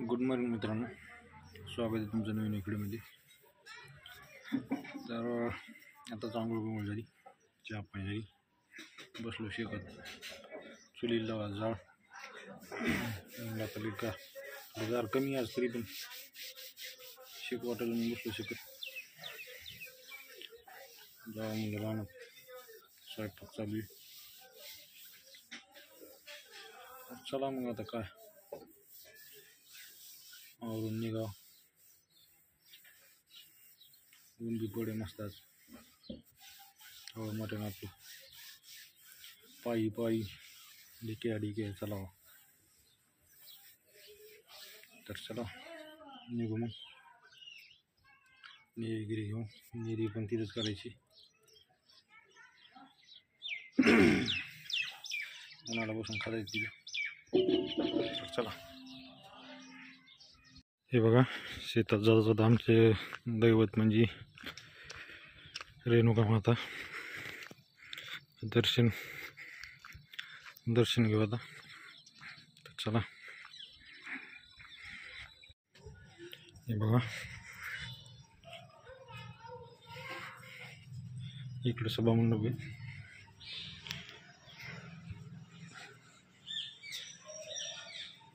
Good morning मित्रांनो, स्वागत आहे तुमचं नवीन व्हिडिओमध्ये। तर आता चांगलं झाली, चहा पाणी झाली, बसलो शेकत चुलीला जाळ आता का जार कमी आज तरी पण शेक वाटायला मी बसलो शेकत जावं म्हणजे राहणार स्वयंपाक चालू आहे। चला मग आता काय आवरून निघाव, ऊन बी पडे मस्त आज, हवा मटण आपलं पायी पायी डिके चलावं। तर चला निघू मग, निरीगिरी घेऊन निरी पण तिथंच करायची, उन्हाला बसून खायची तिथं। तर चला, हे बघा शेतात जात जात आमचे दैवत म्हणजे रेणुका माता, दर्शन घेऊ आता। तर चला, हे बघा इकडे सभामंडप आहे,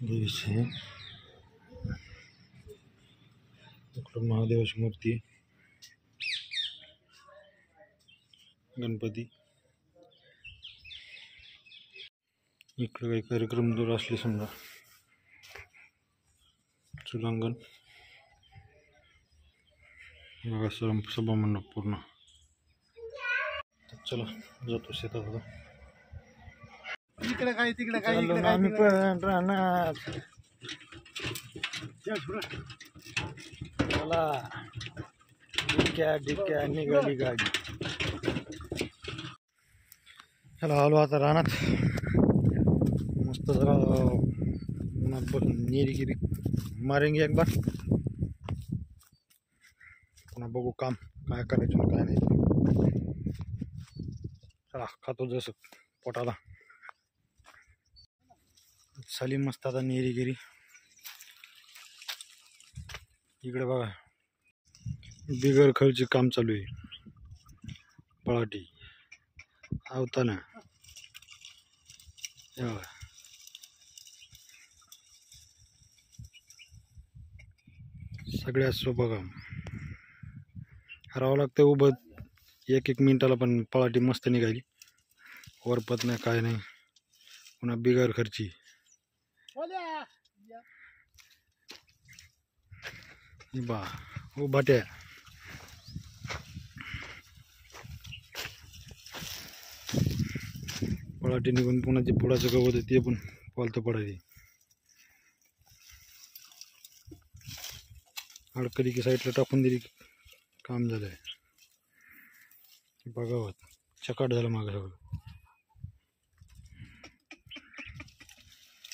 देवीचे इकडं महादेवाची मूर्ती, गणपती, इकडे काही कार्यक्रम जर असले समजा चुलांगण, बघा सभामंडप पूर्ण। चला जातो शेतात आता, इकडे काय तिकडे काय आम्ही पण राहणार। चला डिक्या निघाली गाडी, चला आलो आता रानात, मस्त जरा निरीगिरी मारेंगे एक बार, पुन्हा बघू काम काय करायचं काय नाही। चला खातो जसं पोटाला साली मस्त आता निरीगिरी। इकडे बघा बिगर खर्ची काम चालू आहे, पळाटी आवताना सगळ्यात सोपं काम, राहावं लागतं उभं एक मिनिटाला, पण पळाटी मस्त निघाली, वरपत नाही काय नाही, पुन्हा बिगर खर्ची। बा हो बाट्या, पळाटी निघून पुन्हा जे पुढाचं गवत आहे ते पण पालतं पडायचे, अडकली की साईडला टाकून दिली, काम झालंय। बघावं चकाट झालं मागं सगळं,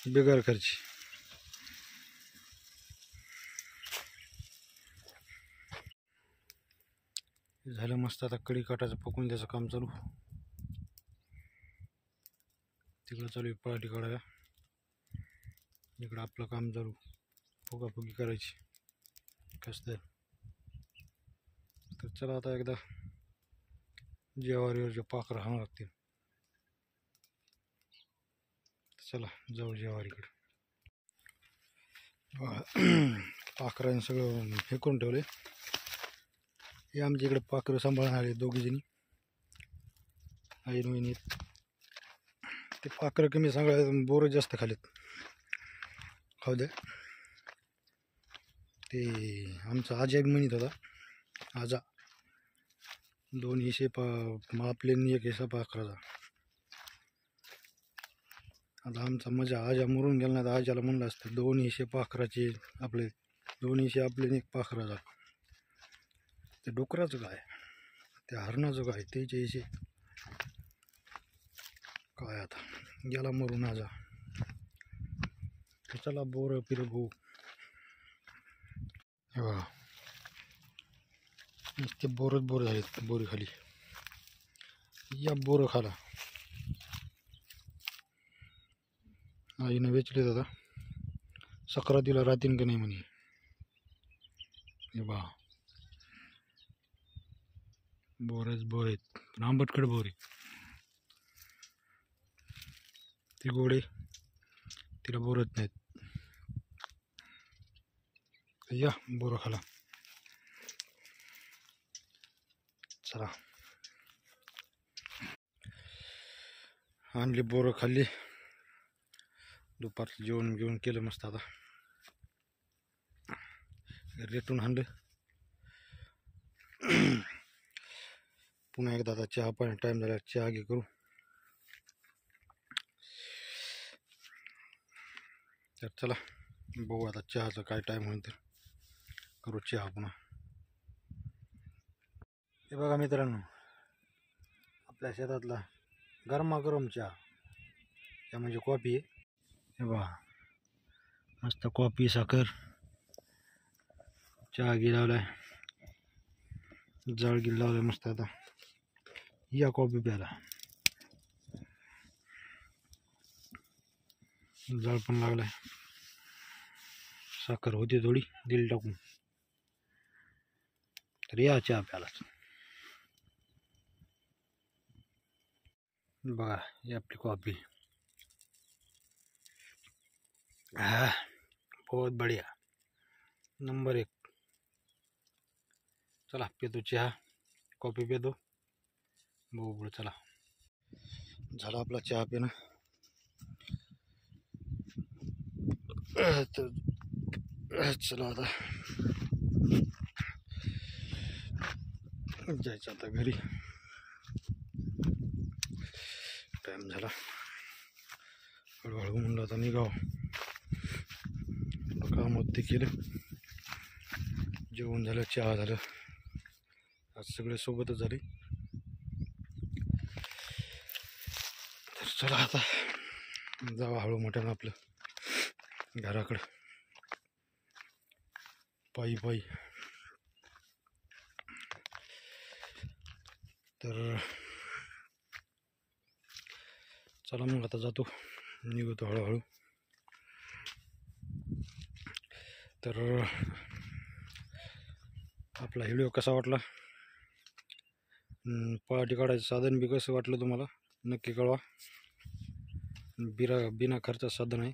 बेकार खर्ची। झालं मस्त, आता कडी काटाचं पकून द्यायचं काम चालू, तिकडं चालू आहे पळाटी काढायला, इकडं आपलं काम चालू फुगाफुगी करायची कसं। तर चला आता एकदा जेवारीवरचे पाखरं हाणावं लागतील, चला जाऊ जेवारीकडे। पाखरांनी सगळं फेकून ठेवले, हे आमच्या इकडे पाखरं सांभाळणारे दोघी जणी आई वहिनी, ते पाखरं कमी सांभाळ, बोरं जास्त खालेत, खाऊ द्या। ते आमचा आजा एक म्हणत होता, आजा 2 हिस्से आपले 1 हिस्सा पाखराचा। आता आमचा मजा आजा मरून गेला नाही तर आजाला म्हणलं असतं 2 हिस्से पाखराचे आपले, 2 हिस्से आपले 1 पाखराचा। ते डुकराचं काय, ते हरणाचं काय, त्याचे हिस्से काय, आता गेला मरून आजा। चला बोर फिर भाऊ, हे बघा नुसते बोरच बोर झालेत, बोरी खाली या बोरं खाला आईनं वेचले दादा, सक्रातीला राहतीन का नाही म्हणे. हे बा बोरच बोर आहेत पण आंबटकड बोर आहे. ती गोडे तिला बोरत नाहीत. या बोरं खाला. चला आणली बोरं खाल्ली. दुपारचं जेवण घेऊन केलं मस्त. आता रेटून आणलं. पुन्हा एकदा आता चहा पाणी टाईम झाला. चहा घे करू. तर चला बघू आता चहाचा काय टाईम होईल तर करू चहा पुन्हा. हे बघा मित्रांनो, आपल्या शेतातला गरमागरम चहा, त्या म्हणजे कॉफी आहे. हे बघा मस्त कॉफी साखर चहा गी लावलाय. जाळ गी लावलाय मस्त. आता या कॉफी प्यायला. जाळ पण लागलाय. साखर होती थोडी दिल टाकून. तर या चहा प्यायलाच. बघा ही आपली कॉफी. हाँ बहुत बढ़िया, नंबर 1. चला पितो चहा. कॉफी पितो. बघू पुढे. चला झाला आपला चहा पिणं. तर चला आता जायचं आता घरी. टाइम झाला. हळूहळू म्हणलं आता निघाव. काम होतं ते केलं. जेवण झालं, चहा झालं. आज सगळे सोबतच झाले. तर चला आता जावा हळू मोठ्यानं आपलं घराकडं. पायी पायी. तर चला मग आता जातो, निघतो हळूहळू. तर आपला व्हिडिओ कसा वाटला, पहाटी काढायचं साधन बी कसं वाटलं तुम्हाला नक्की कळवा. बिना खर्चाचं साधन आहे.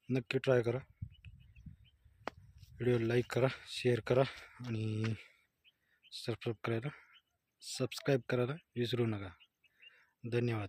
नक्की ट्राय करा. व्हिडिओ लाईक करा, शेअर करा आणि सबस्क्राईब करायला विसरू नका. धन्यवाद.